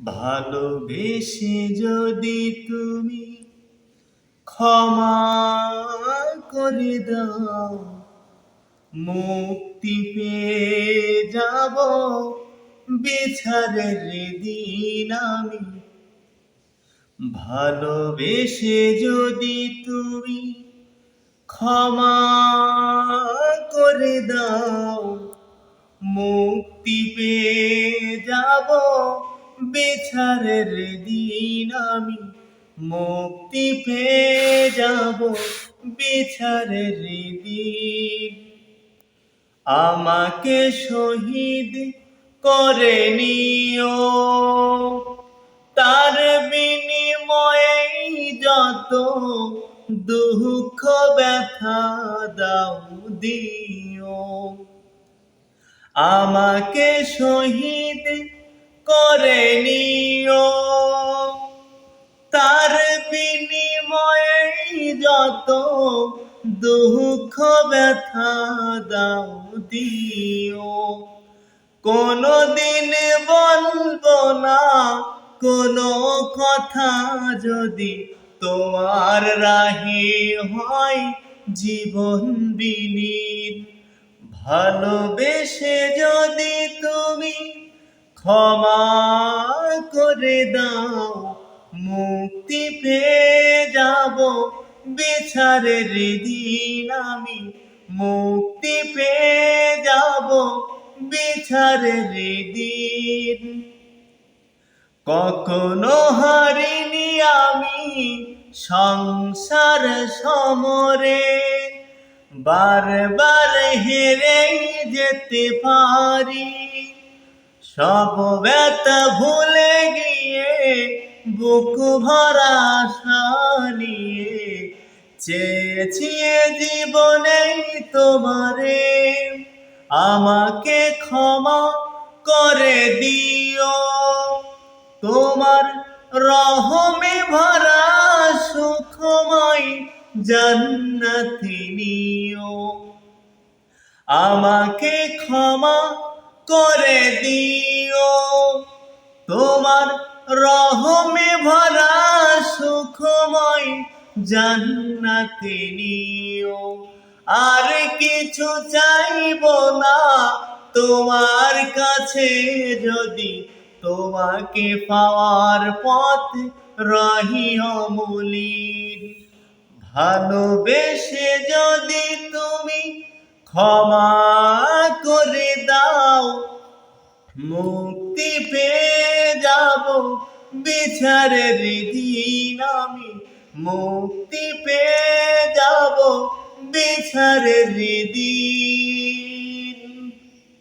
ভালোবেসে যদি তুমি ক্ষমা করে দাও, মুক্তি পেয়ে যাব বিচারের দিন আমি। ভালোবেসে যদি তুমি ক্ষমা করে দাও, মুক্তি পেয়ে যাব বিচারের দিন আমি। মুক্তি পেয়ে যাব বিচারের দিন। আমাকে শহীদ করে নিও, তার বিনিময়ে যত দুঃখ ব্যথা দাও দিও। আমাকে শহীদ করে নিও, তার বিনিময়ে যত দুঃখ ব্যথা দাও দিও। কোনদিন বলবো না কোনো কথা যদি তোমার রাহে হয় জীবন বিলীন। ভালোবেসে যদি তুমি ক্ষমা করে দাও, মুক্তি পেয়ে যাব বিচারের দিন আমি। মুক্তি পেয়ে যাব বিচারের দিন। কখনো হারিনি আমি সংসার সমরে, বারবার হেরে যেতে পারি। সব ব্যথা ভুলে গিয়ে বুক ভরা আশা নিয়ে চেয়েছি জীবনে তোমারে। আমাকে ক্ষমা করে দিও, তোমার রহমে ভরা সুখময় জান্নাতে নিও। আমাকে ক্ষমা করে দিও, তোমার রহমে ভরা সুখময় জান্নাতে নিও। আর কিছু চাইবো না তোমার কাছে, যদি তোমাকে পাওয়ার পথ রহি অমলিন। ভালোবেসে যদি তুমি ক্ষমা করে দাও, মুক্তি পেয়ে যাব বিচারের দিন আমি। মুক্তি পেয়ে যাব বিচারের দিন।